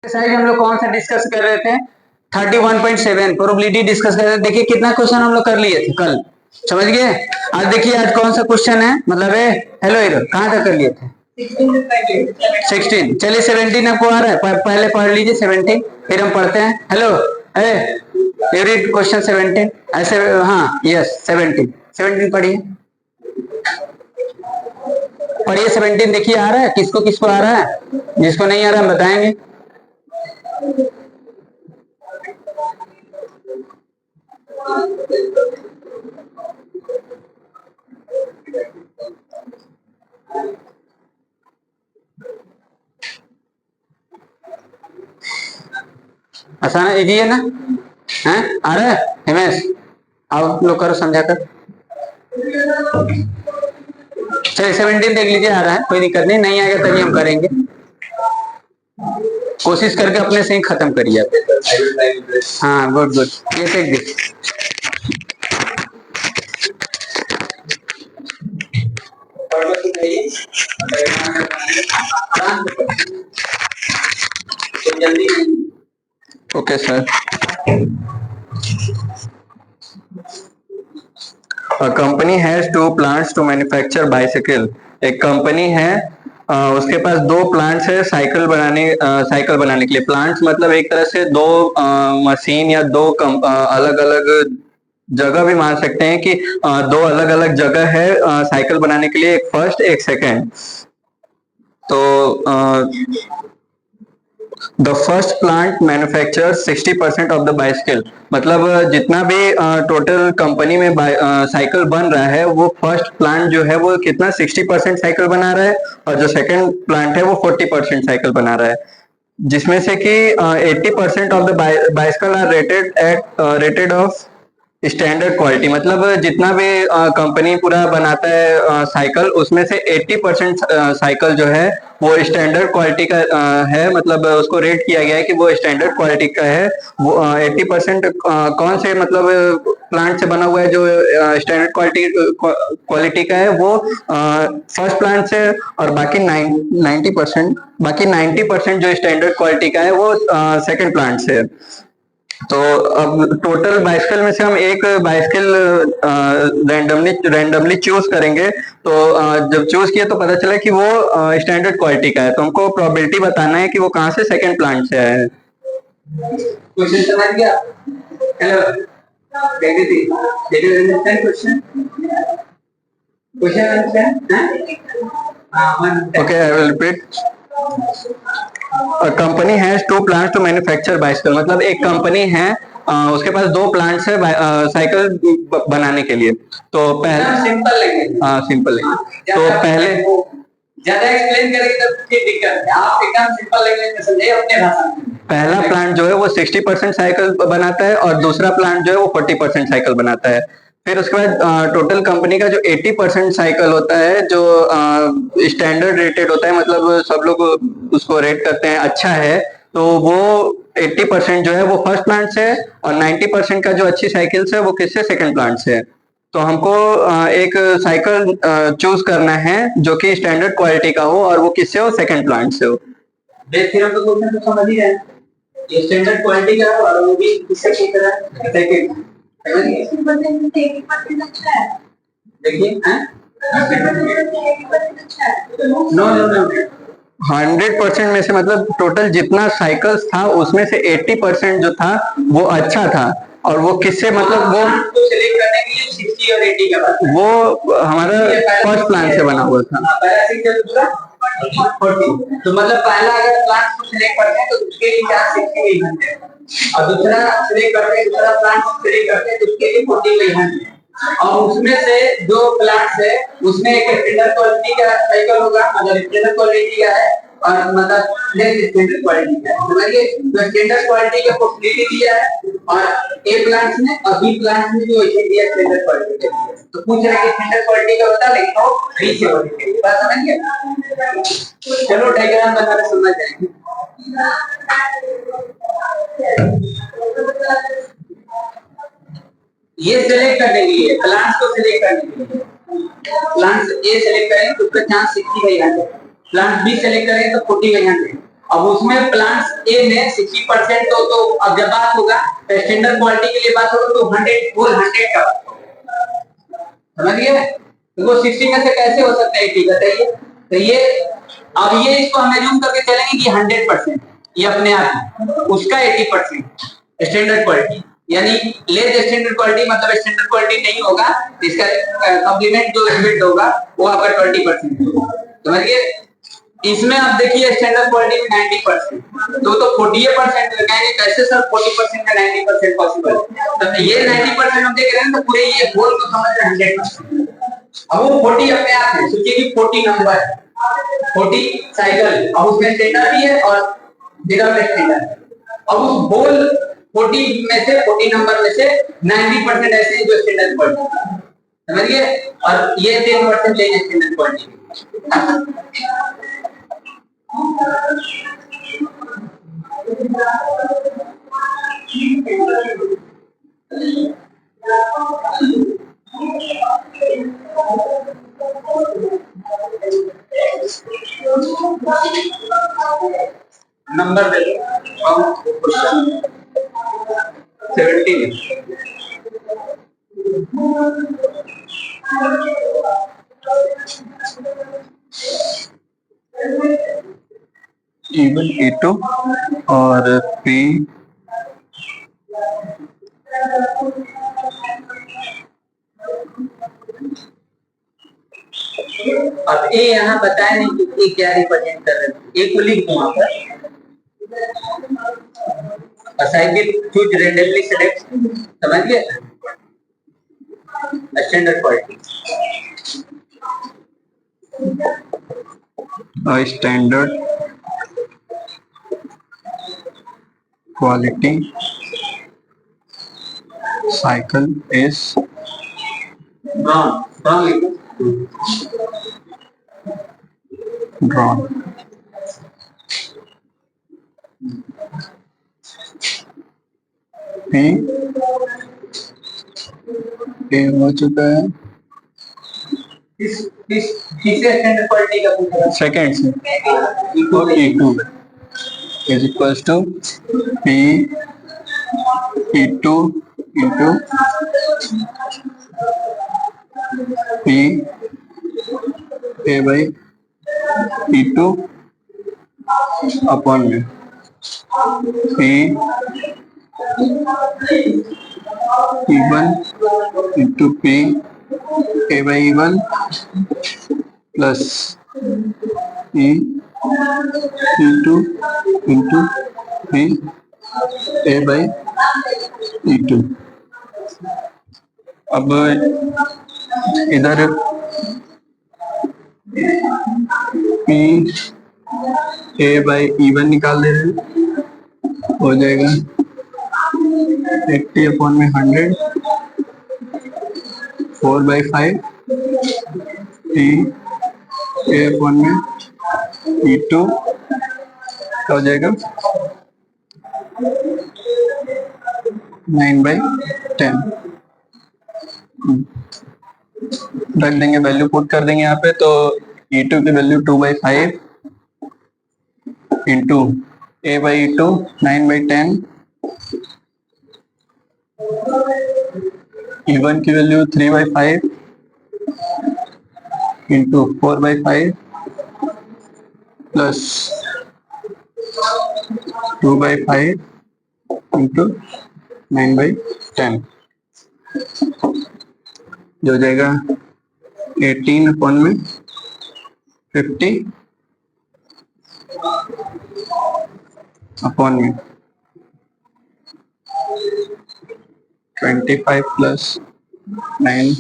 Exercise हम लोग कौन सा डिस्कस कर रहे थे? 31.7 प्रोबेबिलिटी डिस्कस कर रहे थे। देखिए कितना क्वेश्चन हम लोग कर लिए थे कल, समझ गए। आज देखिए आज कौन सा क्वेश्चन है, मतलब हेलो हीरो कहाँ तक कर लिए थे? 16। चलिए 17 आपको आ रहा है, पहले पढ़ लीजिए 17, फिर हम पढ़ते हैं। हेलो यू रीड क्वेश्चन 17 ऐसे। हाँ यस 17 पढ़िए, पढ़िए 17। देखिए आ रहा है, किसको किसको आ रहा है, जिसको नहीं आ रहा हम बताएंगे। आसान है, इजी है ना? हैं आ रहा है हिमेश? आओ लोग करो समझा कर। चलिए 17 देख लीजिए, आ रहा है, कोई दिक्कत नहीं, नहीं आएगा तभी हम करेंगे। कोशिश करके अपने से ही खत्म करिए। हाँ गुड गुड, ये देख दी। Okay sir. A company has two plants to manufacture bicycle. एक कंपनी है, उसके पास दो प्लांट्स है साइकिल बनाने के लिए। प्लांट्स मतलब एक तरह से दो मशीन या दो अलग अलग जगह भी मान सकते हैं कि दो अलग अलग जगह है साइकिल बनाने के लिए, एक फर्स्ट एक सेकेंड। तो the first plant manufacture 60% of the bicycle, मतलब जितना भी टोटल कंपनी में साइकिल बन रहा है, वो फर्स्ट प्लांट जो है वो कितना 60% साइकिल बना रहा है, और जो सेकंड प्लांट है वो 40% साइकिल बना रहा है। जिसमें से कि 80% of the bicycle are rated of standard quality, मतलब जितना भी कंपनी पूरा बनाता है साइकिल, उसमें से 80% साइकिल जो है वो स्टैंडर्ड क्वालिटी का है, मतलब उसको रेट किया गया है कि वो स्टैंडर्ड क्वालिटी का है। वो 80% कौन से मतलब प्लांट से बना हुआ है जो स्टैंडर्ड क्वालिटी का है, वो फर्स्ट प्लांट से, और बाकी 90% जो स्टैंडर्ड क्वालिटी का है वो सेकंड प्लांट से। तो अब टोटल बाइसिकल में से हम एक बाइसिकल रैंडमली चूज करेंगे। तो जब चूज किया तो पता चला कि वो स्टैंडर्ड क्वालिटी का है, तो हमको प्रोबेबिलिटी बताना है कि वो कहाँ से सेकंड प्लांट से आया है। क्वेश्चन समझ गया? Hello okay, I will repeat. Company has two plants to manufacture bicycle, मतलब एक कंपनी है उसके पास दो प्लांट्स है साइकिल बनाने के लिए। तो पहले सिंपल लैंग्वेज तो पहले ज्यादा एक्सप्लेन करेंगे तो फिर दिक्कत है, आप एकदम सिंपल लैंग्वेज में समझिए अपने भाषा में। पहला प्लांट जो है वो 60% साइकिल बनाता है, और दूसरा प्लांट जो है वो 40% साइकिल बनाता है। फिर उसके बाद टोटल कंपनी का जो 80% साइकिल होता है, जो स्टैंडर्ड रेटेड होता है, मतलब सब लोग उसको रेट करते हैं अच्छा है, तो वो 80% जो है वो फर्स्ट प्लांट से, और 90% का जो अच्छी साइकिल है वो किससे, सेकंड प्लांट से। तो हमको एक साइकिल चूज करना है जो कि स्टैंडर्ड क्वालिटी का हो, और वो किससे हो, सेकंड प्लांट से हो। फिर हम तो क्वेश्चन तो समझ ही रहे हैं, ये स्टैंडर्ड क्वालिटी का है और वो भी किससे पूछ रहा है, सेकंड। देखिए नो 100% में से, मतलब टोटल जितना साइकिल्स था उसमें से 80% जो था वो अच्छा था, और वो किससे, मतलब वो सिलेक्ट करने के लिए 60 और 80 के बाद वो हमारा फर्स्ट प्लान से बना हुआ था। तो मतलब पहला अगर प्लांट को सिलेक्ट करते हैं तो उसके लिए 60 घंटे, और दूसरा सिलेक्ट करते हैं, दूसरा प्लांट सिलेक्ट करते हैं तो उसके लिए 40 घंटे। और उसमें से जो प्लांट्स है उसमें एक स्टैंडर्ड क्वालिटी का साइकिल होगा, अगर स्टैंडर्ड क्वालिटी का है, और मतलब लेस स्टैंडर्ड क्वालिटी का है, समझिए। तो स्टैंडर्ड क्वालिटी का पॉसिबिलिटी दिया है, और ए प्लांट्स में और बी प्लांट्स में जो ऐसे दिया स्टैंडर्ड क्वालिटी का, तो पूछ रहे हैं स्टैंडर्ड क्वालिटी का बता, लेकिन वो बी से होगी, बात समझ गए? चलो डायग्राम बनाना समझ जाएंगे। ये सिलेक्ट करने के लिए, प्लांट्स को सिलेक्ट करने के लिए, प्लांट्स ए सिलेक्ट करेंगे तो उसका चांस 60 घंटे, प्लांट बी सिलेक्ट करेंगे तो 40 घंटे, अब उसमें प्लांट्स ए में 60% तो अब जब बात होगा स्टैंडर्ड क्वालिटी के लिए बात होगा तो 100 का समझ गए। तो वो 60 में से कैसे हो सकता है 80 बताइए। तो ये अब ये इसको हम एज्यूम करके चलेंगे कि 100% ये अपने आप उसका 80% स्टैंडर्ड क्वालिटी, यानी लेस स्टैंडर्ड क्वालिटी मतलब स्टैंडर्ड क्वालिटी नहीं होगा, इसका कॉम्प्लीमेंट जो स्पीड होगा वो आपका 20% समझ गए। इसमें आप देखिए स्टैंडर्ड क्वालिटी में 90% तो 40% कहेंगे कैसे सर 40% का 90% पॉसिबल। तो ये 90% हम देख रहे हैं तो पूरे ये होल को समझ रहे हैं 100%। अब वो 40 अपने आप है, सोचिए कि 40 नंबर 40 साइकिल अब उसमें स्टैंडर्ड भी है और विदाउट स्टैंडर्ड। अब उस होल 40 में से 40 नंबर में से 90% ऐसे हैं जो स्टैंडर्ड क्वालिटी समझिए और ये 10% लेंगे स्टैंडर्ड क्वालिटी। नंबर दे दो 17 इवन E2 और P अब ए यहाँ बताया नहीं कि ए क्या रिप्रेजेंट कर रहे हैं, ए को लिख दूं वहां पर असाइनमेंट चूज रैंडमली सेलेक्ट समझ गए standard quality standard quality cycle is drawn P ए हो चुका है स्टैंडर्ड क्वालिटी का पूछ रहा सेकेंड से और E2 is equals to P E2 into P A by E2 upon में P E1 into P A by E1 plus E E2 into P A by E2। अब इधर P A by E1 निकाल दे रहे हैं, हो जाएगा 80 upon में 100 4/5 P A upon में E2 हो जाएगा 9/10 रख देंगे, वैल्यू पुट कर देंगे यहाँ पे। तो E2 की value 2/5 into A by E2 9/10 E1 की वैल्यू 3/5 इंटू 4/5 प्लस 2/5 इंटू 9/10 जो हो जाएगा 18 अपॉन में 50 अपॉन में 25 प्लस 9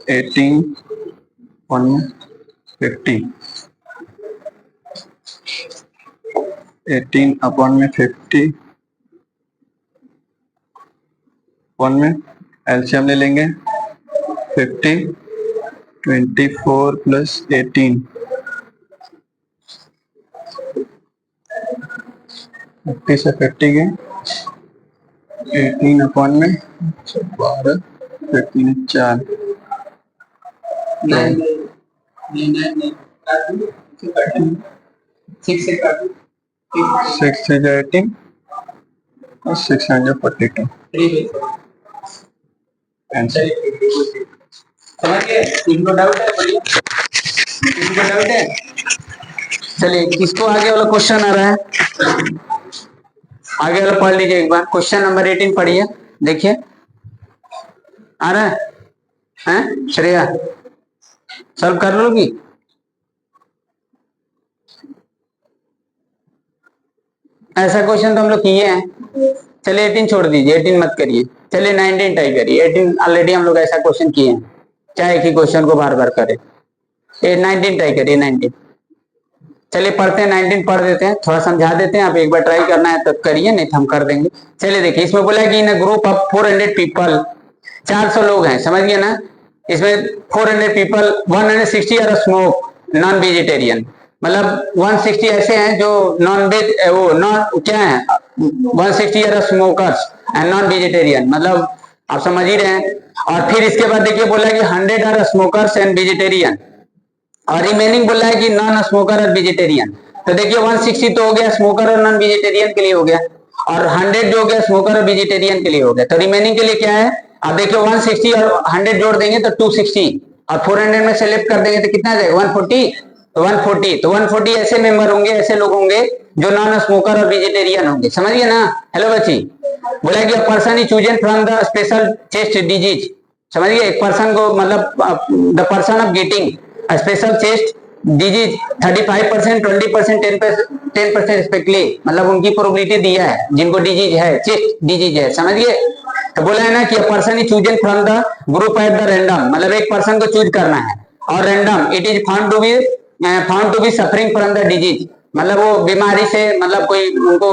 18 अपॉन में 50 18 अपॉन में 50 अपॉन में एलसीएम ले लेंगे 50 24 प्लस 18 50 से 50 गए 18 अपॉन में 12 15 4 6 से काटो 6 is 18 और 642 आंसर। समझ गए? इनको डाउट है? बढ़िया, इनको डाउट है? चलिए, किसको आगे वाला क्वेश्चन आ रहा है? आगे वाला पढ़ लीजिए एक बार, क्वेश्चन नंबर 18 पढ़िए, देखिए आ रहा है? श्रेया सॉल्व कर लोगी? ऐसा क्वेश्चन तो हम लोग किए हैं। चलिए 18 छोड़ दीजिए, 18 मत करिए, चलिए 19 ट्राई करिए। 18 ऑलरेडी हम लोग ऐसा क्वेश्चन किए हैं, चाहे एक ही क्वेश्चन को बार बार करें। 19 ट्राई करिए, 19। चलिए पढ़ते हैं, 19 पढ़ देते हैं, थोड़ा समझा देते हैं। आप एक बार ट्राई करना है तब करिए, नहीं तो हम कर देंगे। चलिए देखिए, इसमें बोला कि in a group of 400 people, 400 लोग हैं, समझ गए ना? इसमें 400 people, 160 are smoke non vegetarian, मतलब 160 ऐसे हैं जो नॉन वेज, वो नॉन क्या है, 160 are smokers and non vegetarian, मतलब आप समझ ही रहे हैं। और फिर इसके बाद देखिए बोला कि 100 आर स्मोकर्स एंड वेजिटेरियन, और रिमेनिंग बोला है कि नॉन स्मोकर और वेजिटेरियन। तो देखिए 160 तो हो गया स्मोकर और नॉन वेजिटेरियन के लिए हो गया, और 100 जो हो गया स्मोकर और वेजिटेरियन के लिए हो गया। तो रिमेनिंग के लिए क्या है? अब देखिए 160 और 100 जोड़ देंगे तो 260, और 400 में से लेफ्ट कर देंगे तो कितना आ जाएगा? 140। तो 140 ऐसे मेंबर होंगे, ऐसे लोग होंगे जो नॉन स्मोकर और वेजिटेरियन होंगे, समझिए ना? हेलो बच्ची, बोला कि person is chosen from the special chest disease, समझिए, एक पर्सन को, मतलब the person of getting special chest disease 35%, 20%, 10% respectively, मतलब उनकी प्रोबेबिलिटी दिया है जिनको डिजीज है, चेस्ट डिजीज है, समझिए। तो बोला है ना कि person is chosen from the group at the random, मतलब एक पर्सन को चूज करना है और random, it is found to be suffering from the disease, मतलब वो बीमारी से, मतलब कोई उनको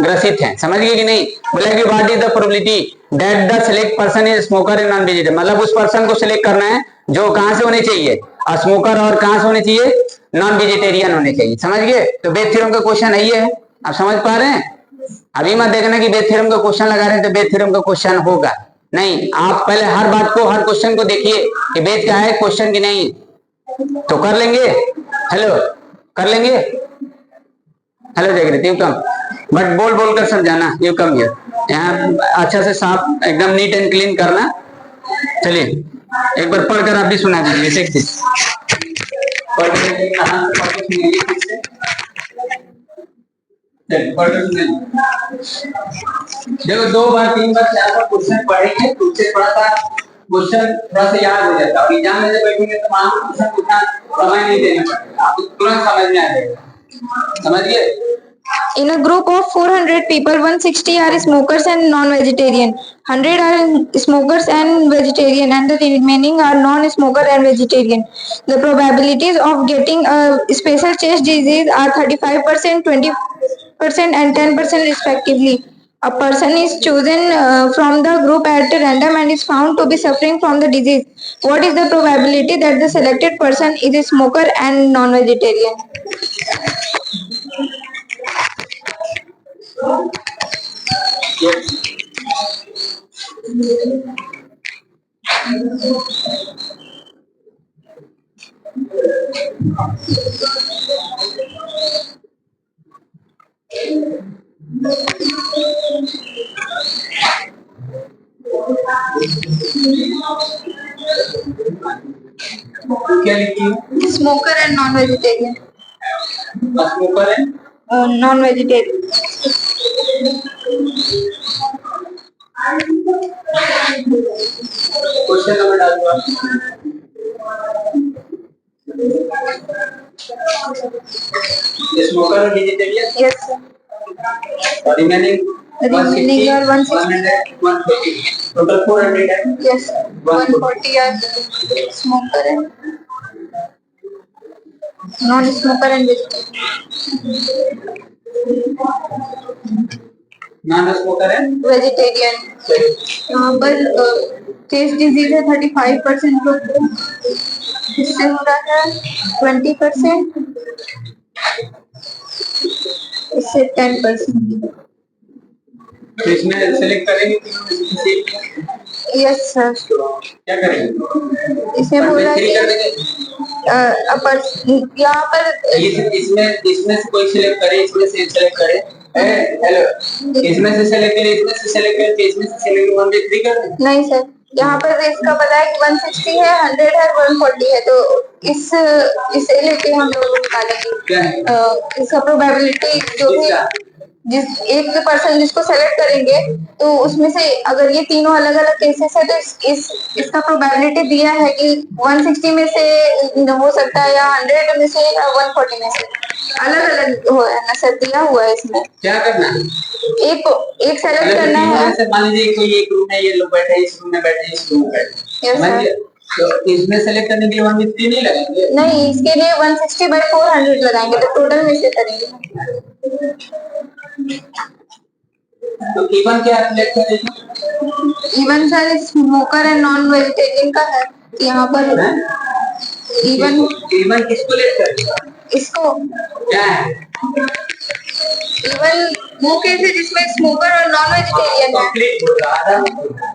ग्रसित है, समझ गए कि नहीं? बोला कि what is the probability that the select person is smoker and non vegetarian, मतलब उस पर्सन को सिलेक्ट करना है जो कहां से होने चाहिए, स्मोकर, और कहां से होने चाहिए? नॉन वेजिटेरियन होने चाहिए, समझ गए? तो बेथ थ्योरम का क्वेश्चन है ये है, आप समझ पा रहे हैं? अभी मत देखना कि बेथ थ्योरम का क्वेश्चन लगा रहे हैं तो बेथ थ्योरम का क्वेश्चन होगा, नहीं। आप पहले हर बात को, हर क्वेश्चन को देखिए कि बेथ का है क्वेश्चन की नहीं, तो कर लेंगे। हेलो, कर लेंगे? हेलो जागृति, यू कम, बट बोल बोल कर समझाना, यू कम हियर, यहाँ अच्छा से साफ एकदम नीट एंड क्लीन करना। चलिए एक बार पढ़कर आप भी सुना दीजिए, एक चीज देखो, 2 बार 3 बार 4 बार क्वेश्चन पढ़ेंगे तो उससे थोड़ा सा क्वेश्चन थोड़ा सा याद हो जाता है, और एग्जाम में जब बैठेंगे तो मान लो क्वेश्चन उतना समय नहीं देना पड़ेगा, आपको तुरंत समझ में आ जाएगा, समझिए। In a group of 400 people, 160 are smokers and non-vegetarian, 100 are smokers and vegetarian, and the remaining are non-smoker and vegetarian. The probabilities of getting a special chest disease are 35%, 20%, and 10% respectively. A person is chosen from the group at random and is found to be suffering from the disease. What is the probability that the selected person is a smoker and non-vegetarian? क्या लिखी? Smoker and non-vegetarian. Smoker है, Non-vegetarian. Question number डाल दो आप। Smoker और vegetarian, Yes, sir. और remaining Remaining are 160. 140, total 400 है। Yes, 140 are smoker and non-smoker and vegetarian. Non smoker है, Vegetarian. यहाँ पर चेस्ट डिजीज है 35% लोग को, इससे हो रहा है 20%, इससे 10%. तो इसमें सेलेक्ट करेंगे तीनों में से किसी एक को? Yes sir. क्या करेंगे? इसमें बोला 1/3 कि कर देंगे, यहाँ पर इसमें इसमें से कोई सिलेक्ट करे, इसमें से सिलेक्ट करे। हेलो, इसमें से सिलेक्ट करे, इसमें से सिलेक्ट करे, इसमें से सिलेक्ट 1 2 3 कर दे। नहीं सर, यहाँ पर इसका पता है कि 160 है, 100 है, 140 है, तो इसे लेके हम लोग निकालेंगे। क्या है? इसका प्रोबेबिलिटी जो भी जिस एक पर्सन जिसको सेलेक्ट करेंगे, तो उसमें से अगर ये तीनों अलग अलग केसेस है, तो इसका प्रोबेबिलिटी दिया है कि 160 में से हो सकता है, या 100 में से, या 140 में से, अलग अलग हो है ना सर, दिया हुआ है इसमें। क्या करना है? एक सेलेक्ट करना है। मान लीजिए कोई एक रूम में ये लोग बैठे हैं, इस रूम में बैठे हैं, इस रूम में बैठे हैं, समझ गए? तो इसमें सेलेक्ट करने के लिए 150 नहीं लगाएंगे? नहीं, इसके लिए 160/400 लगाएंगे, तो टोटल में से करेंगे। तो इवन क्या सिलेक्ट करेंगे? Even sir smoker and non vegetarian का है यहाँ पर। इवन किसको लेट करेगा? इसको क्या है? इवन वो केस है जिसमें स्मोकर और नॉन वेजिटेरियन है। कंप्लीट होगा, आधा होगा।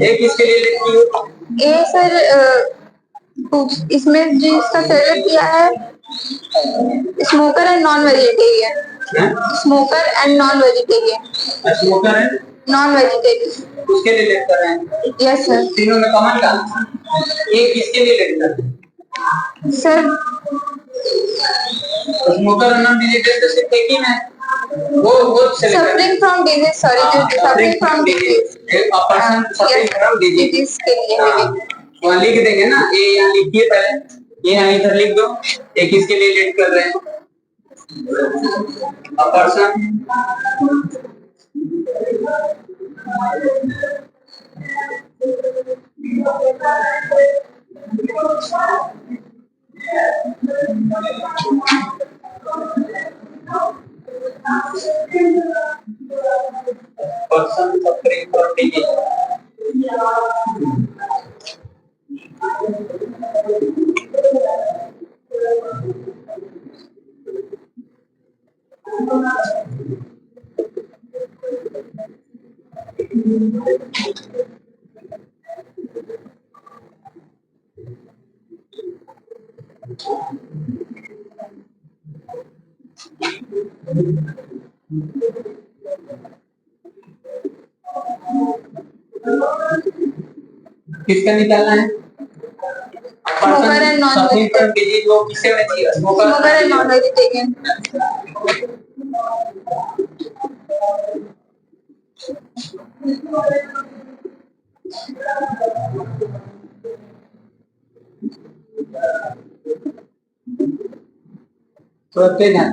एक इसके लिए लिखती हूँ। ये सर इसमें जिसका सेलेक्ट किया है smoker and non vegetarian. Smoker and non vegetarian. Smoker है, नॉन वेजिटेरियन उसके लिए लिख कर रहे हैं। Yes sir. तीनों में कॉमन का एक किसके लिए लिख कर सर? स्मोकर और नॉन वेजिटेरियन तो सिर्फ एक ही में वो suffering from disease, sorry, suffering from disease, एक पर्सन सफरिंग फ्रॉम डिजीज के लिए वहाँ लिख देंगे ना। ये यहाँ लिखिए पहले, ये यहाँ इधर लिख दो। एक किसके लिए लिख कर रहे हैं? A person person suffering from disease. किसका निकालना है? Smoker and non vegetarian. Disease वो किससे में चाहिए? Smoker and non vegetarian. तो तेज ध्यान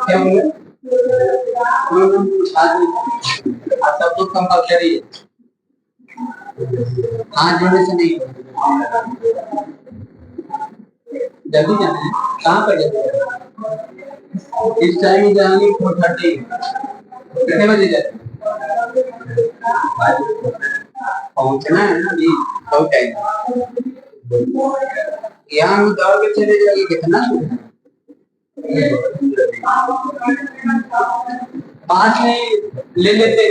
क्या बोले? आप सब कुछ कंपल्सरी है, हाथ जोड़ने से नहीं। जल्दी जाना है, कहाँ पर जल्दी जाना है? इस टाइम जाएंगे 4:30। कितने बजे जाते हैं? पहुंचना है ना अभी, बहुत टाइम। यहाँ दौड़ के चले जाएंगे, कितना पास नहीं ले लेते,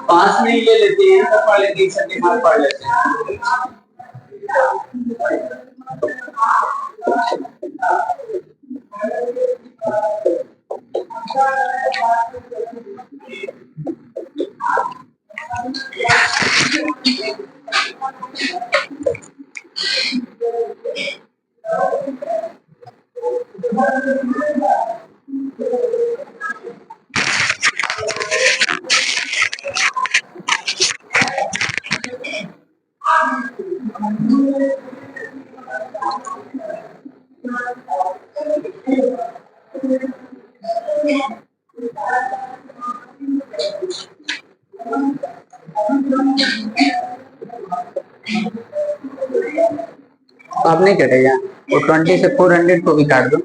पास नहीं ले लेते हैं तो पढ़ लेते, सभी मार पढ़ लेते हैं। अब नहीं कटेगा, वो 20 से 400 को भी काट दो।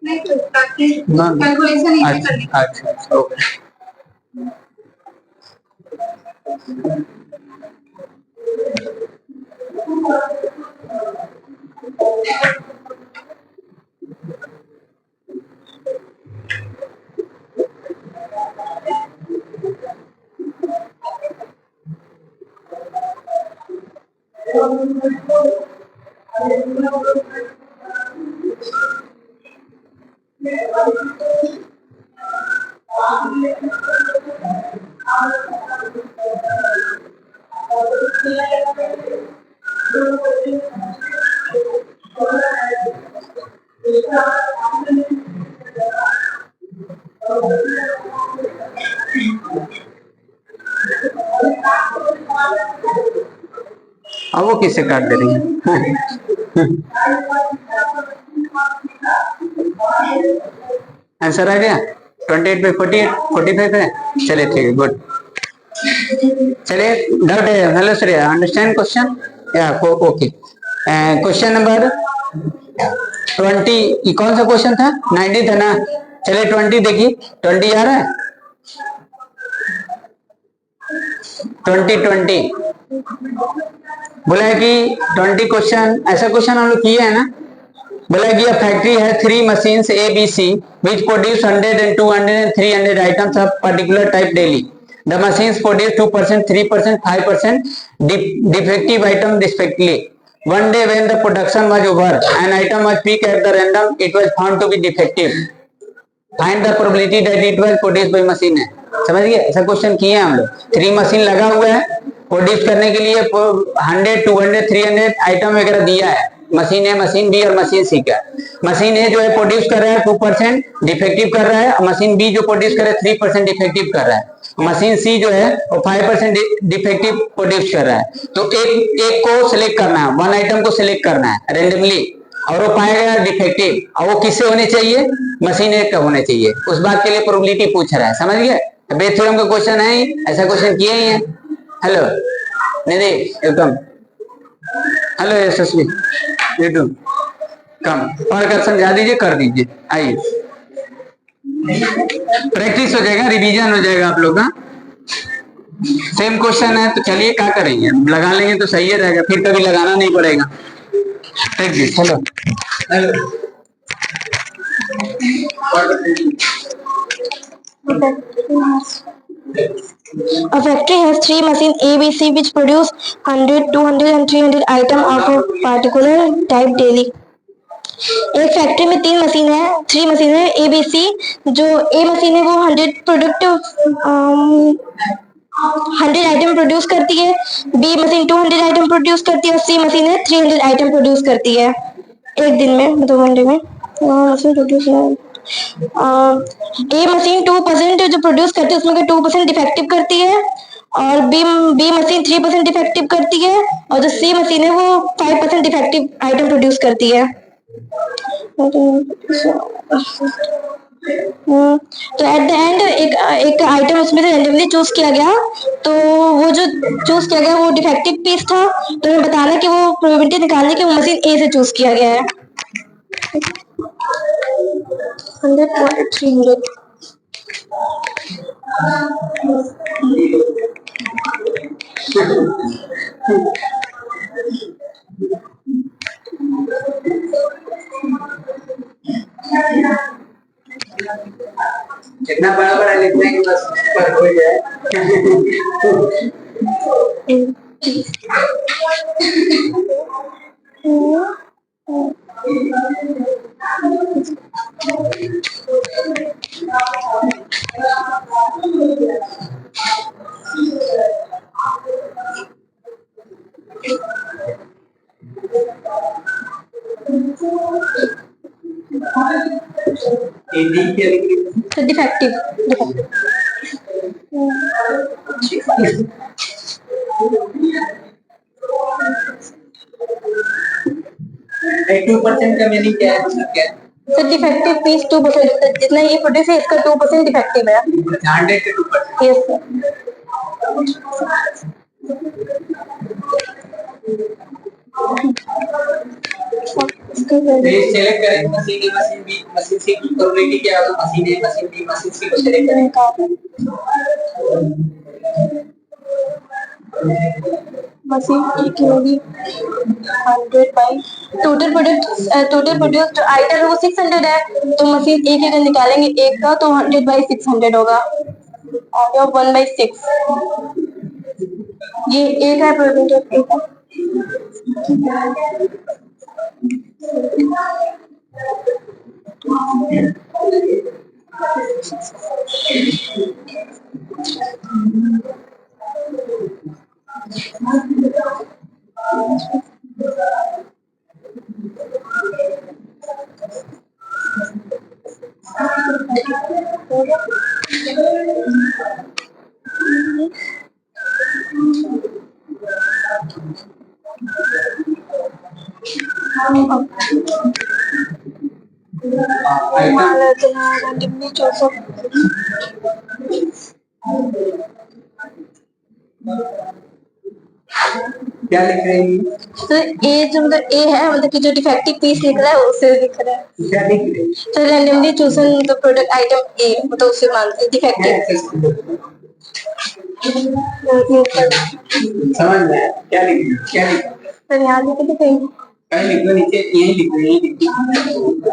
कैलकुलेशन अच्छा अच्छा ओके। अब वो किससे काट दे रही है? आंसर आ गया 28 बाई 48 45 है। चलिए ठीक है गुड। चलिए डाउट है? हेलो श्रेया, अंडरस्टैंड क्वेश्चन या ओके। क्वेश्चन नंबर 20, ये कौन सा क्वेश्चन था? 90 था ना। चलिए 20 देखिए, 20 आ रहा है 20 बोला है कि 20 क्वेश्चन, ऐसा क्वेश्चन हम लोग किए हैं ना। बोला है कि a factory has 3 machines A, B, C which produce 100 and 200 and 300 items of particular type daily. The machines produce 2%, 3%, 5% defective item respectively. One day when the production was over, an item was picked at the random, it was found to be defective. Find the probability that it was produced by machine है। समझ गए? ऐसा question किए हैं हम लोग। 3 machine लगा हुआ है, प्रोड्यूस करने के लिए 100, 200, 300 आइटम वगैरह दिया है। मशीन है, मशीन बी और मशीन सी का। मशीन ए जो है प्रोड्यूस कर रहा है 2% डिफेक्टिव कर रहा है, और मशीन बी जो प्रोड्यूस कर रहा है 3% डिफेक्टिव कर रहा है। मशीन सी जो है वो 5% डिफेक्टिव प्रोड्यूस कर रहा है। तो एक को सिलेक्ट करना है, वन आइटम को सिलेक्ट करना है रेंडमली, और वो पाएगा डिफेक्टिव, और वो किससे होने चाहिए? मशीन एक का होने चाहिए। उस बात के लिए प्रोबेबिलिटी पूछ रहा है। समझ गए? बेस थ्योरम का क्वेश्चन है, ऐसा क्वेश्चन किए ही है। हेलो निधि, वेलकम। हेलो यशस्वी, यूट्यूब कम पढ़कर समझा दीजिए, कर दीजिए। आइए, प्रैक्टिस हो जाएगा, रिवीजन हो जाएगा आप लोग का। सेम क्वेश्चन है तो चलिए क्या करेंगे, लगा लेंगे तो सही रहेगा, फिर कभी लगाना नहीं पड़ेगा। चलो A factory has 3 machines A, B, C which produce 100, 200 and 300 items of a particular type daily. एक फैक्ट्री में 3 मशीन है, 3 मशीन है ए बी सी। जो ए मशीन है वो 100 प्रोडक्ट 100 आइटम प्रोड्यूस करती है, बी मशीन 200 आइटम प्रोड्यूस करती है, और सी मशीन है 300 आइटम प्रोड्यूस करती है एक दिन में, मतलब वन डे में। मशीन प्रोड्यूस ए मशीन 2% जो प्रोड्यूस करती है उसमें का 2% डिफेक्टिव करती है, और बी मशीन 3% डिफेक्टिव करती है, और जो सी मशीन है वो 5% डिफेक्टिव आइटम प्रोड्यूस करती है। तो एट द एंड एक आइटम उसमें से रैंडमली चूज किया गया, तो वो जो चूज किया गया वो डिफेक्टिव पीस था। तो हमें बताना कि वो प्रोबेबिलिटी निकालने की वो मशीन ए से चूज किया गया है। 100, 300 जितना बड़ा बड़ा लिखना है कि बस पर हो जाए। तो डिफेक्टिव 2% का मीनिंग क्या है? मतलब क्या है? तो डिफेक्टिव पीस 2%, जितना ये प्रोड्यूस है इसका 2% डिफेक्टिव है। 100 के 2%। Yes sir. तो ये सेलेक्ट करें मशीन ए मशीन बी मशीन सी की प्रोबेबिलिटी क्या होगा मशीन ए मशीन बी मशीन सी को सेलेक्ट करें मशीन ए की होगी 100 बाई टोटल प्रोड्यूस्ड आइटम वो 600 है तो मशीन ए के अगर निकालेंगे एक का तो 100 बाई 600 होगा और 1/6 ये एक है प्रोडक्ट एक का क्या लिख रहे हैं तो ए जो मतलब ए है मतलब कि जो डिफेक्टिव पीस लिख रहा है उसे लिख रहा है क्या लिख रहे हैं तो randomly chosen the product item a मतलब उसे मानते हैं डिफेक्टिव समझ में आया क्या लिख रहे हैं क्या लिख रहे हैं तो यहाँ लिख के कहीं कहीं लिख दो नीचे यही लिख रहे हैं यही लिख दो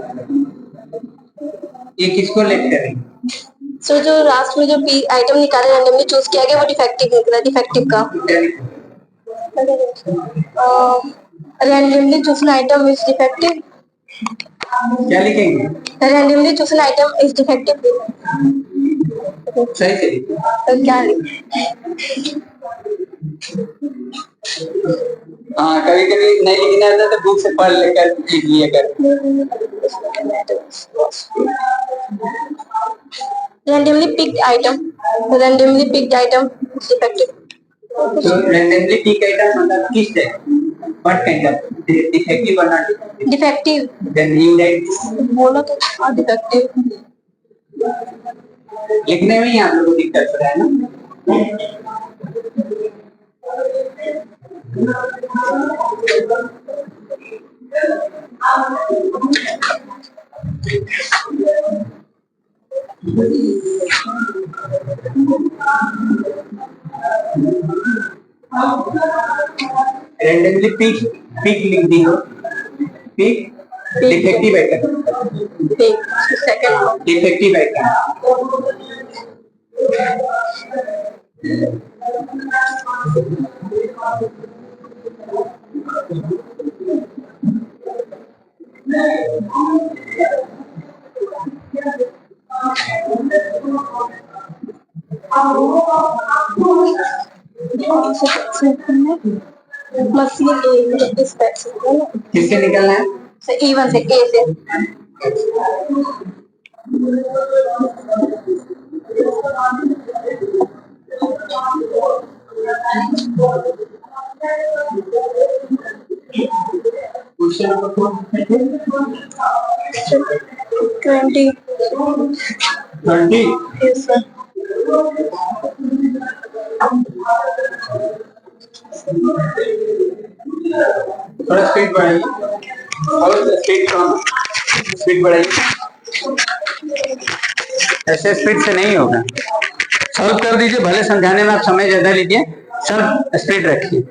ये किसको लेट करेंगे सो जो लास्ट में जो आइटम निकाला रैंडमली चूज किया गया वो डिफेक्टिव निकला डिफेक्टिव का क्या लिख randomly chosen item is defective क्या लिखेंगे randomly chosen item is defective सही से लिखो तो क्या लिखें हाँ कभी कभी नहीं लिखना आता तो बुक से पढ़ लेकर लिख लिया कर randomly picked item defective तो रैंडमली पिक आइटम मतलब किस है व्हाट काइंड ऑफ डिफेक्टिव और not defective then you write बोला तो defective लिखने में ही आप लोगों को दिक्कत हो रहा है ना रैंडमली पिक पिक लिख दी हो pick defective item second defective item machine A इस किससे निकलना है से E1 से ए से क्वेश्चन नंबर 20 20 yes sir थोड़ा स्पीड बढ़ाइए और स्पीड कम स्पीड बढ़ाइए ऐसे स्पीड से नहीं होगा सॉल्व कर दीजिए भले समझाने में आप समय ज्यादा लीजिए सब स्पीड रखिए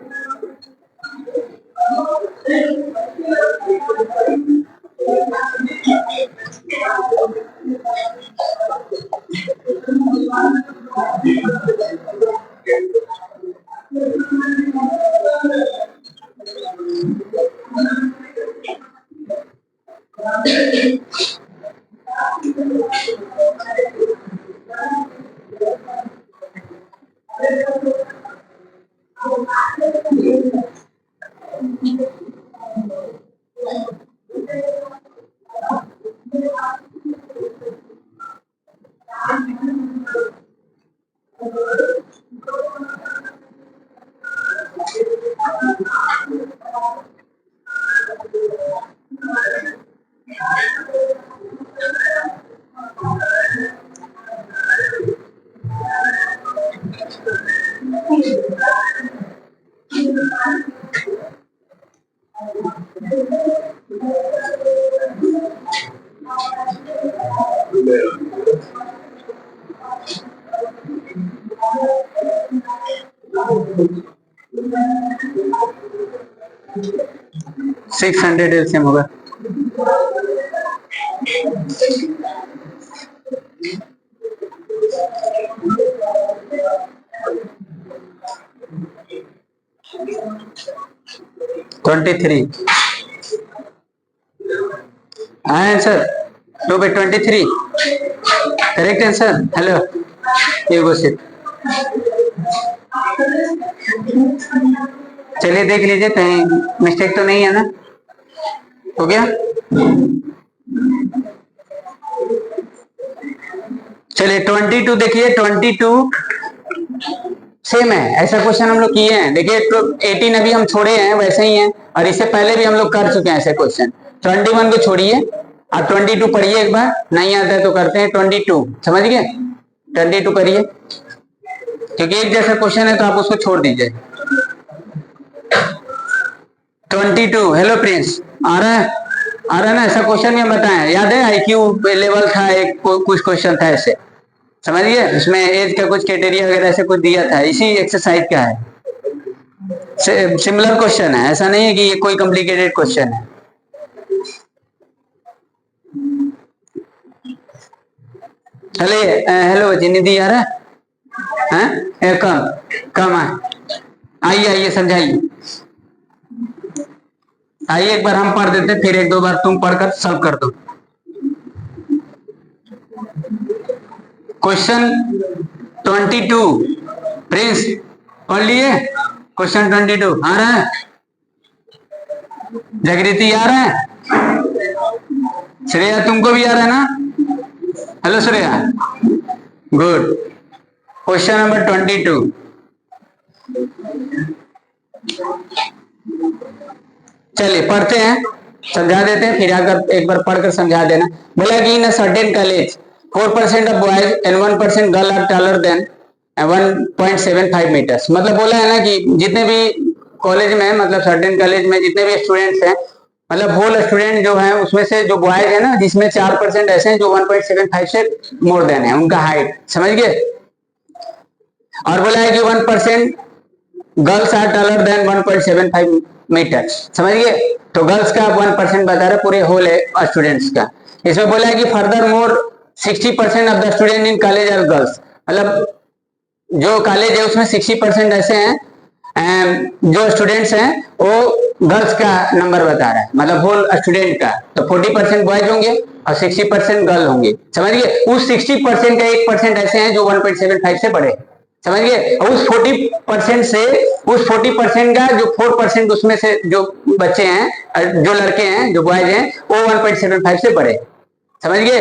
600 एलसीएम होगा। (23) आंसर 2/23 करेक्ट आंसर। हेलो ये क्वेश्चन चलिए देख लीजिए कहीं मिस्टेक तो नहीं है ना, हो गया। चलिए 22 देखिए, 22 सेम है, ऐसा क्वेश्चन हम लोग किए हैं। देखिए 18 अभी हम छोड़े हैं वैसे ही है, और इससे पहले भी हम लोग कर चुके हैं ऐसे क्वेश्चन। 21 को छोड़िए, आप 22 पढ़िए एक बार, नहीं आता है तो करते हैं 22, समझ गए। 22 करिए, क्योंकि एक जैसा क्वेश्चन है तो आप उसको छोड़ दीजिए। 22 हेलो प्रिंस, आ रहा है, आ रहा है ना, ऐसा क्वेश्चन भी हम बताएं, याद है आईक्यू लेवल था एक, कुछ क्वेश्चन था ऐसे, समझिए, इसमें एज का कुछ क्राइटेरिया वगैरह ऐसे कुछ दिया था, इसी एक्सरसाइज का है, सिमिलर क्वेश्चन है, ऐसा नहीं है कि ये कोई कॉम्प्लिकेटेड क्वेश्चन है। चलिए हेलो बच्चे, निधि आ रहा है, कम आइए आइए समझाइए, आइए एक बार हम पढ़ देते, फिर एक दो बार तुम पढ़कर सॉल्व कर दो। क्वेश्चन 22 प्रिंस पढ़ लिए, क्वेश्चन 22 आ रहा है, जागृति आ रहा है, श्रेया तुमको भी आ रहा है ना, hello Shreya, good. Question number 22, चलिए पढ़ते हैं, समझा देते हैं, फिर अगर एक बार पढ़कर समझा देना। बोला कि in a certain college 4% of boys and 1% girl are taller than 1.75 metres. मतलब बोला है ना कि जितने भी कॉलेज में, मतलब सर्टेन कॉलेज में जितने भी स्टूडेंट्स हैं, मतलब होल स्टूडेंट जो है उसमें से जो बॉयज है ना, जिसमें 4% ऐसे हैं जो 1.75 से मोर देन है उनका हाइट, समझ गए। और बोला है कि 1% girls are taller than 1.75 metre, समझ गए। तो गर्ल्स का 1% बता रहे पूरे होल स्टूडेंट्स का। इसमें बोला है कि further more 60% of the student in college are girls, मतलब जो कॉलेज है उसमें 60% ऐसे हैं जो स्टूडेंट्स हैं वो गर्ल्स का नंबर बता रहा है, मतलब होल स्टूडेंट का। तो 40% बॉयज होंगे और 60% गर्ल होंगे, समझ गए। उस 60% का 1% ऐसे हैं जो 1.75 से बड़े, समझ गए। और उस 40% से, उस 40% का जो 4% उसमें से जो बच्चे हैं, जो लड़के हैं, जो बॉयज हैं, वो 1.75 से बड़े, समझ गए।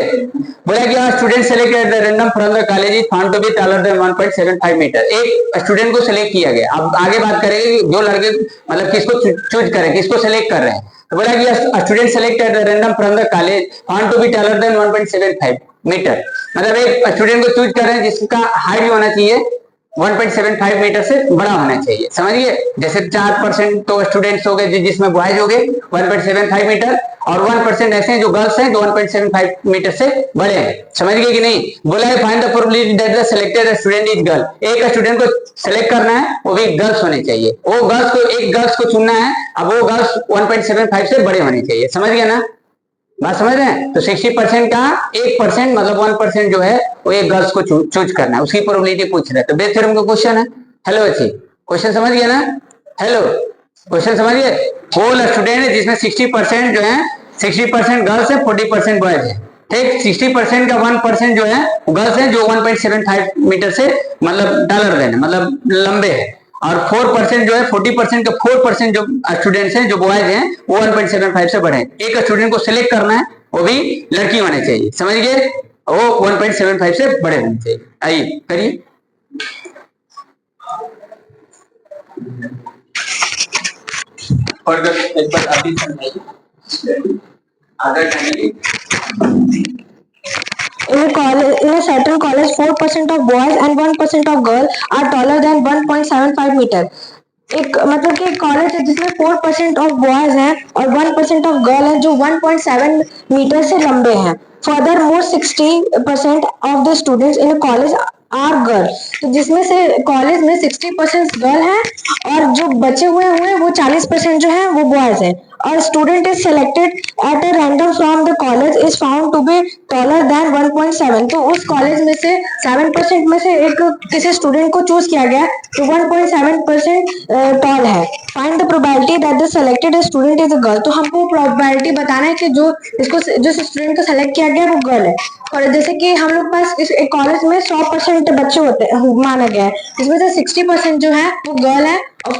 बोला कि student selected random from the college is found to be taller than 1.75 metre. एक स्टूडेंट को सिलेक्ट किया गया, अब आगे बात करेंगे कि जो लड़के मतलब किसको चूज करें, किसको सिलेक्ट कर रहे हैं। तो बोला कि student selected random from the college found to be taller than 1.75 metre, मतलब एक स्टूडेंट को चूज कर रहे हैं जिसका हाइट भी होना चाहिए 1.75 मीटर से बड़ा होना चाहिए, समझिए। जैसे 4% तो स्टूडेंट्स हो गए जिसमें बॉयज हो गए 1.75 मीटर, और 1% ऐसे हैं जो गर्ल्स हैं जो 1.75 मीटर से बड़े हैं, समझ गए कि नहीं। बोला है find the probability that the selected student is girl. एक स्टूडेंट को सिलेक्ट करना है, वो भी गर्ल्स होने चाहिए, वो गर्ल्स को, एक गर्ल्स को चुनना है, अब वो गर्ल्स 1.75 से बड़े होने चाहिए, समझ गए ना, बात समझ रहे हैं। तो 60% का 1% मतलब 1% जो है वो एक गर्ल्स को चूज करना है, उसकी प्रोबेबिलिटी पूछ रहे हैं। तो बेस थ्योरम का क्वेश्चन है। हेलो अच्छी, क्वेश्चन समझ गया ना, हेलो क्वेश्चन समझिए। होल स्टूडेंट है जिसमें 60% जो है, 60% गर्ल्स है, 40% बॉयज है, ठीक। 60% का 1% जो है गर्ल्स है जो 1.75 मीटर से मतलब डॉलर देने मतलब लंबे है, और 4% जो है 40% का 4% जो स्टूडेंट्स हैं जो बॉयज हैं वो 1.75 से बढ़े। एक स्टूडेंट को सिलेक्ट करना है, वो भी लड़की होने चाहिए, समझ गए, वो 1.75 से बड़े होने चाहिए। आइए करिए। और एक बार अभी समझाइए other candidate. In a certain college, 4% of boys and 1% of girls are taller than 1.75 meter. एक मतलब कि कॉलेज है जिसमें 4% ऑफ बॉयज हैं और 1% ऑफ गर्ल हैं जो 1.7 मीटर से लंबे हैं। Further more 60% of the students in college are girl. तो जिसमें से कॉलेज में 60% गर्ल है और जो बचे हुए वो 40% जो है वो बॉयज है। और student is selected at a random from the college is found to be taller than 1.7। तो उस कॉलेज में से 7% में से एक किसी स्टूडेंट को चूज किया गया जो 1.7% टॉल है। Find the probability that the selected student is a girl. तो हमको प्रोबेबिलिटी बताना है कि जो स्टूडेंट को सेलेक्ट किया गया वो गर्ल है। और जैसे कि हम लोग पास इस कॉलेज में 100% बच्चे होते माना गया है, जिसमें से 60% जो है वो गर्ल है और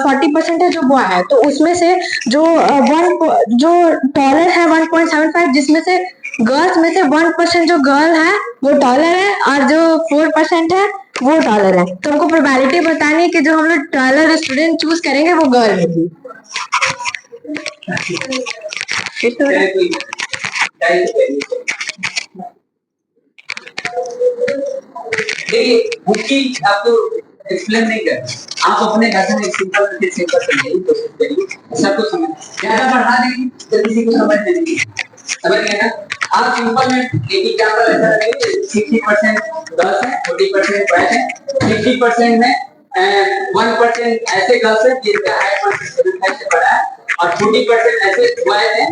40% है जो बॉय है। तो उसमें से जो जो टॉलर है 1.75, जिसमें से गर्ल्स में से 1% जो गर्ल है वो टॉलर है और जो 4% है वो टॉलर है। तो हमको प्रोबेबिलिटी बतानी है कि जो हम लोग टॉलर स्टूडेंट चूज करेंगे वो गर्ल होगी। देखिए बुक की आपको एक्सप्लेन नहीं कर, आप अपने भाषा में सिंपल समझिए, कोशिश करिए सबको समझ, ज्यादा बढ़ा देंगे तो किसी को समझ नहीं आएगी। समझ गए ना? आप सिंपल में एक एग्जांपल ऐसा रखेंगे 60% गर्ल्स है, 40% बॉयज है। 60% में 1% ऐसे गर्ल्स है जिनका हाइट 1.75 से बड़ा है और 40% ऐसे बॉयज हैं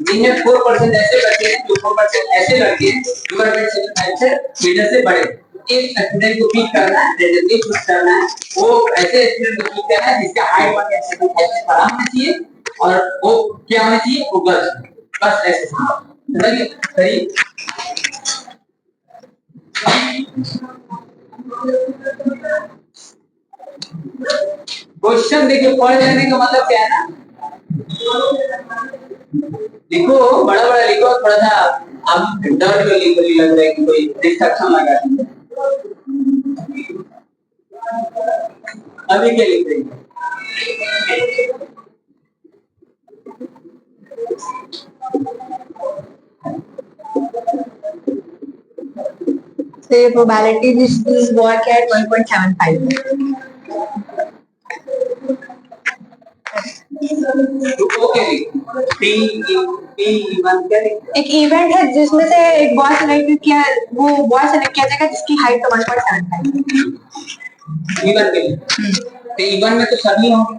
जिनमें 4% ऐसे बच्चे हैं जो 4% ऐसे लड़के हैं जो 1.75 से मीटर से बड़े। एक स्टूडेंट को पिक करना है, रैंडमली चूज करना है, वो ऐसे स्टूडेंट को पिक करना है जिसका हाइट 1.75 से बड़ा होना चाहिए और वो क्या होना चाहिए, वो गर्ल्स, बस ऐसे समझिए। सही। क्वेश्चन देखिए, पढ़ लेने का मतलब क्या है ना, लिखो बड़ा बड़ा लिखो, थोड़ा सा आप डर के लिखो, लग रहा है कि कोई डिस्ट्रक्शन लगा है। अभी क्या लिख रही है? The probability this work at 1.75. एक इवेंट है जिसमें से एक बॉय सेलेक्ट किया, वो बॉय सेलेक्ट किया जाएगा जिसकी हाइट 1.75। इवन के लिए तो इवन में तो सभी होंगे।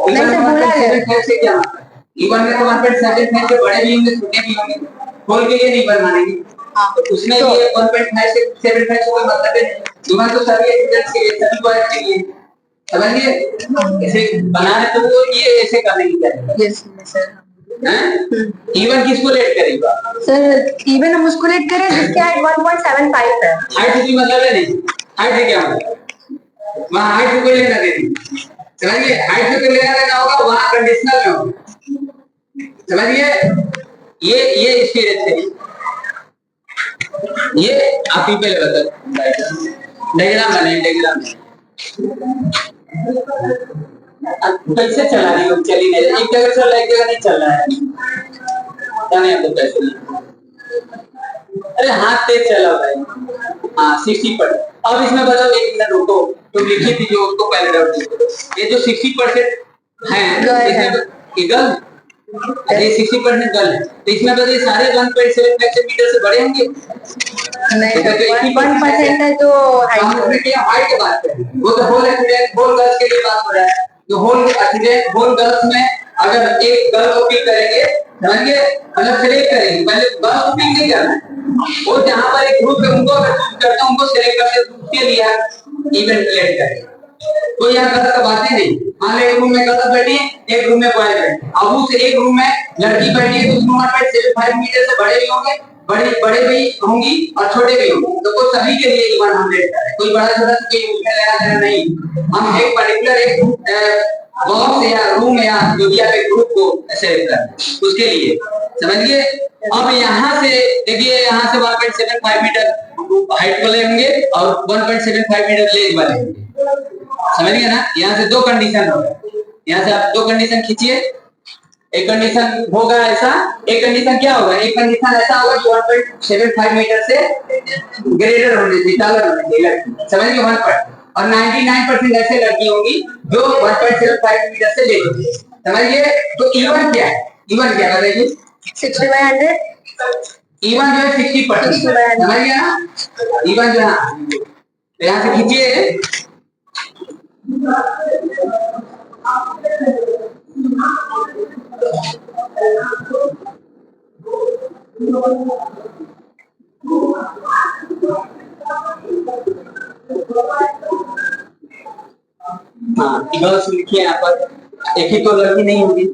इवन में बोला है से क्या मतलब? इवन में तो 1.75 से बड़े भी होंगे, छोटे भी होंगे, होल के लिए नहीं बन मानेंगे। तो उसमें ये 1.5 से 75 से कोई मतलब है। इवन तो सभी स्टूडेंट्स के लिए, सभी बॉयज के लिए, समझिए। ऐसे बनाने तो वो ये ऐसे करने की क्या है? Yes sir. इवन किसको लेट करेगा सर? इवन हम उसको लेट करें जिसकी हाइट 1.75 है। हाइट से मतलब है नहीं, हाइट से क्या मतलब, वहाँ हाइट से कोई लेना देनी, समझिए। हाइट से कोई लेना देना होगा वहाँ कंडीशनल में होगा, समझिए। ये इसकी रेट है, ये आप ही पहले बता डायग्राम बने, डायग्राम कैसे चला रही हो, चली नहीं, एक जगह चल रहा है, एक जगह नहीं चल रहा है, जाने आपको कैसे नहीं। अरे हाथ तेज चला भाई। हाँ 60%। अब इसमें बताओ, एक मिनट रुको, तुम लिखी थी जो उसको पहले डाउट थी। ये जो 60% है गर्ल, ये 60% गर्ल है, तो इसमें बताइए सारे 1.75 मीटर से बड़े होंगे? नहीं, तो 1% है तो हाइट की बात है, वो तो होल स्टूडेंट, होल गर्ल्स के लिए बात हो रहा है। तो होल स्टूडेंट, होल गर्ल्स में अगर एक गर्ल को पिक करेंगे, समझिए, मतलब सिलेक्ट करेंगे, पहले गर्ल को पिक नहीं करना है, वो जहां पर एक ग्रुप है उनको अगर चूज करता हूं, उनको सिलेक्ट करते ग्रुप के लिए इवेंट क्रिएट करेंगे। तो यहाँ गलत का बात ही नहीं। मान लो एक रूम में गर्ल्स बैठी है, एक रूम में बॉयज बैठे, अब उस एक रूम में लड़की बैठी है तो उसमें 1.75 मीटर से बड़े भी होंगे, बड़े भी होंगी और छोटे भी होंगे, तो वो सभी के लिए इवन हम लेट करें, कोई बड़ा छोटा कोई उसमें लेना देना नहीं। हम एक पर्टिकुलर एक बॉक्स या रूम या मीडिया के ग्रुप को सेलेक्ट करें उसके लिए, समझिए। अब यहाँ से देखिए, यहाँ से 1.75 मीटर हाइट वाले होंगे और 1.75 मीटर लेग वाले होंगे, समझ गए ना? यहाँ से दो कंडीशन होगा, यहाँ से आप दो कंडीशन खींचिए। एक कंडीशन होगा ऐसा, एक कंडीशन क्या होगा, एक कंडीशन ऐसा होगा कि 1.75 मीटर से ग्रेटर होने चाहिए, तालर होने चाहिए लड़की, समझ गए? 1. और 99% ऐसे लड़की होंगी जो 1.75 मीटर से ले होंगी, समझिए। तो इवन क्या है, इवन क्या बताइए? 60/100 इवन जो है 60%, समझ गया ना? इवन जो है तो यहाँ से खींचिए, हाँ गर्ल्स लिखिए यहाँ पर, एक ही तो लड़की नहीं होगी।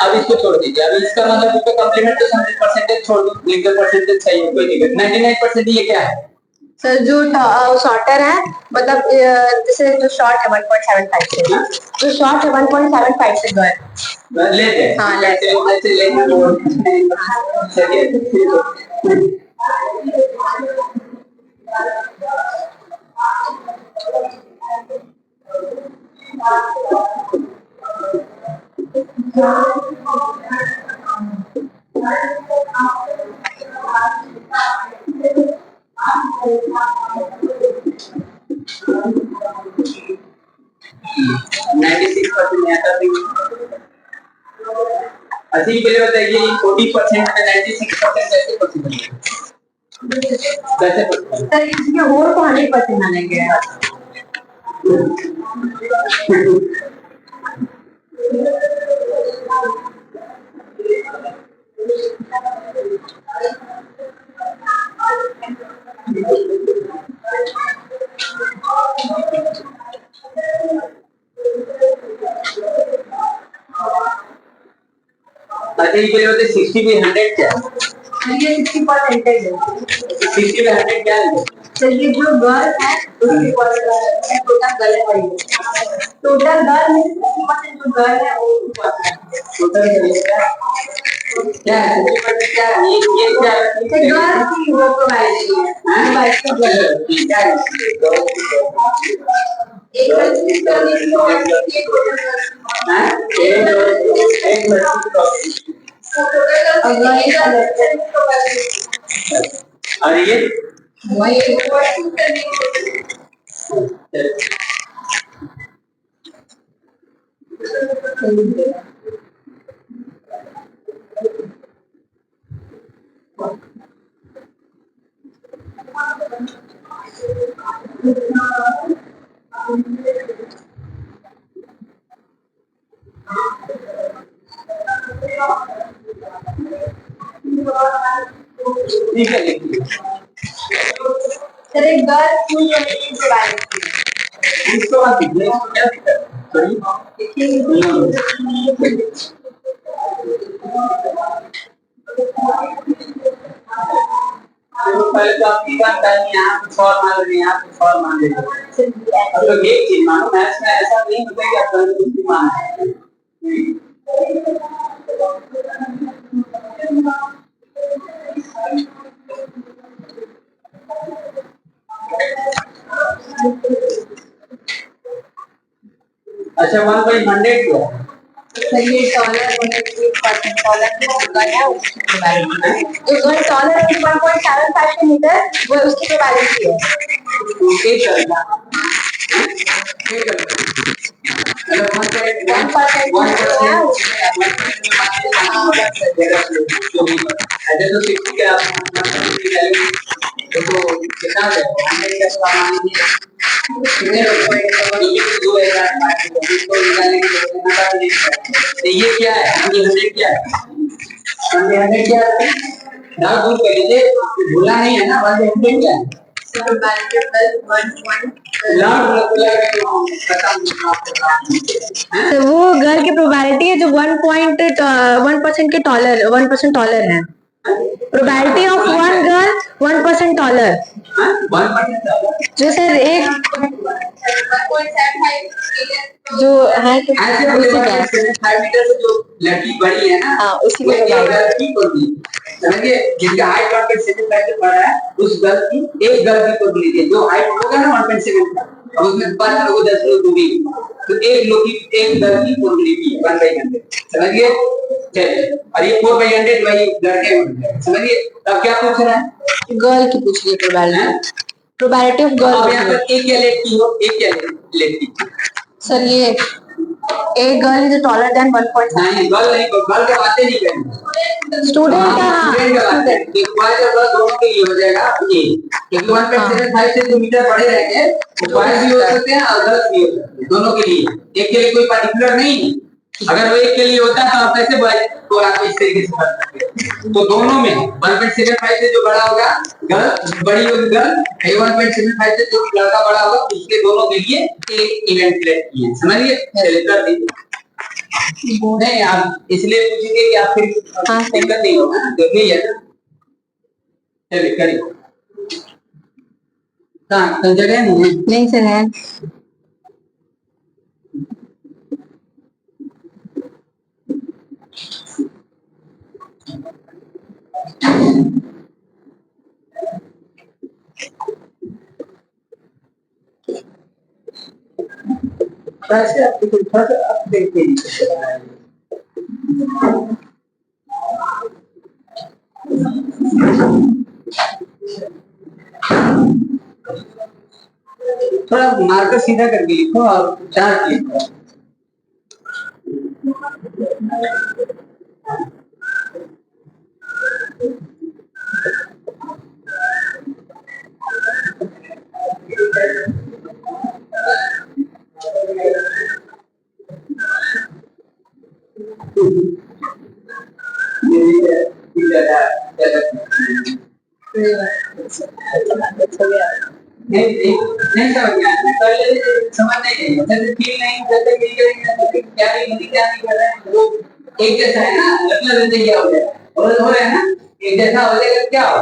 अब इसको छोड़ दीजिए, अब इसका मतलब इसका कॉम्प्लीमेंट तो 100% छोड़ दो, लिख दो परसेंटेज सही है, कोई दिक्कत 99%। ये क्या है सर? जो शॉर्टर है, मतलब जैसे जो शॉर्ट है 1.75 से, जो शॉर्ट है 1.75 से गर्ल लेते हैं, हाँ लेते अच्छा ये पहले बताइए 40% में 96% कैसे पॉसिबल है? कैसे पॉसिबल? सर इसमें और को 100% मानेंगे। अच्छा ये पहले बताइए 60 पे 100 क्या है? ये 60% है। 60 पे 100 क्या है? सर ये जो गर्ल है उसकी परसेंटेज टोटल गर्ल है, टोटल गर्ल में 60% जो गर्ल है वो टोटल क्या है? 60% क्या है? ये क्या है? गर्ल की वो प्रोवाइड है, क्या है? एक लड़की का एक और ये ठीक है, लिखिए। सर एक गर्ल फुल कम्युनिटी प्रोवाइड की है। इसको आप लिखिए, इसको क्या दिक्कत है? पहले तो आपकी बात करनी है, आप कुछ और मान रहे हैं, आप कुछ और मान रहे हैं। अब तो एक चीज मानो, मैथ्स में ऐसा नहीं होता कि आप कहीं कुछ भी मान रहे हैं। अच्छा 1/100 क्या है? सर ये डॉलर 1.8% डॉलर की गर्ल है उसकी प्रोवाइड है। जो गर्ल डॉलर 1.75 मीटर वो उसकी प्रोवाइड है। एक करना, एक करना। मतलब 1.1% तो 60 के आप तो कितना है? 100 का सामान कितने दो ये क्या है? ये 100 क्या है? 100 क्या है? डाउट दूर कर लीजिए, भूला नहीं है ना? 100 क्या है? तो वो गर्ल की प्रोबेबिलिटी है जो 1% के टॉलर 1% टॉलर है। Probability of one girl 1% taller. 1% जो सर एक जो है तो ऐसे 5 मीटर से जो लड़की बड़ी है ना, हाँ उसी वो को एक लड़की को दी, समझिए जिसका हाइट 1.75 बढ़ा है, उस गर्ल की एक गर्ल की को लीजिए जो हाइट होगा ना 1.7 का, अब उसमें 5 लोगों 10 लोग डूबी तो एक लोग की एक गर्ल की को लीजिए 1/100, समझिए। चलिए और ये 4/100 वही लड़के में, समझिए। अब क्या पूछ रहा है? गर्ल की पूछ रही है प्रोबेबिलिटी ऑफ अब यहाँ गर्ल। पर एक क्या लेती हो, एक क्या लेती? सर ये A girl is taller than 1.5. नहीं, गर्ल के बातें नहीं करेंगे। Student का स्टूडेंट के बात है कि बॉयज और गर्ल दोनों के लिए हो जाएगा ये, क्योंकि 1.75 सेंटीमीटर बड़े रहेंगे, वो बॉयज भी हो सकते हैं और गर्ल्स भी हो सकते हैं, दोनों के लिए। एक के लिए कोई पर्टिकुलर नहीं है। अगर वो एक के लिए होता तो आप कैसे बॉयज को आप इस तरीके से कर सकते। तो दोनों में 1.75 से जो बड़ा होगा गर्ल, बड़ी होगी गर्ल, 1.75 से जो लड़का बड़ा होगा, उसके दोनों के लिए एक इवेंट सेलेक्ट किए। समझिए, चलिए कर दीजिए। नहीं, आप इसलिए पूछेंगे कि आप फिर दिक्कत नहीं होगा, जो भी है ना। चलिए करिए। कहाँ जगह नहीं सर है। कैसे आप देखते हैं। थोड़ा मार्कर सीधा करके लिखो और चार्ट लिखो। नहीं समझ में आया, पहले समझ नहीं जैसे फील नहीं जैसे फील करेंगे तो फिर क्या नहीं कर रहे हैं, वो एक जैसा है ना, मतलब जैसे क्या हो जाए और हो रहा है ना, एक जैसा हो जाएगा, क्या हो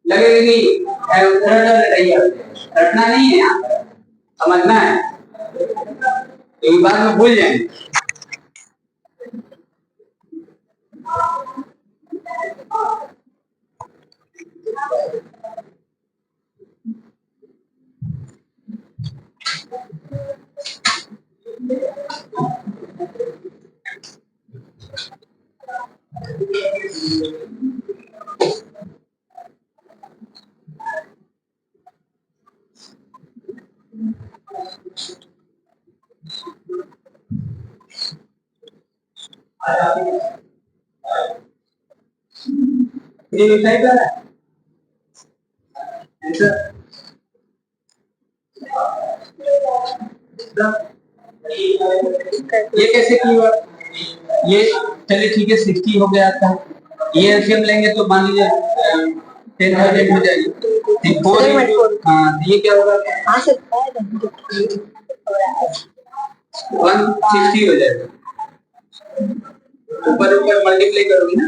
लगेगा कि रटना नहीं है, यहाँ समझना है, तो बाद में भूल जाएंगे। ये वेबसाइट है ये कैसे कीवर्ड, ये चलिए ठीक है 60 हो गया था, ये एलसीएम लेंगे तो मान लीजिए 10,000 हो जाएगी, ये क्या होगा 160 हो जाएगा, ऊपर ऊपर मल्टीप्लाई करोगे ना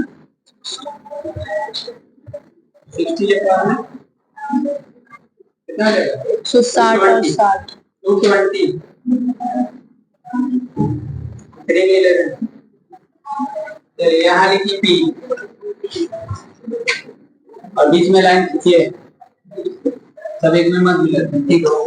60 के बाद में कितना आएगा 160 और 60 220 311। चलिए यहाँ लिखिए पी और बीच में लाइन खींचिए, सब एक में मत मिलाते, ठीक हो।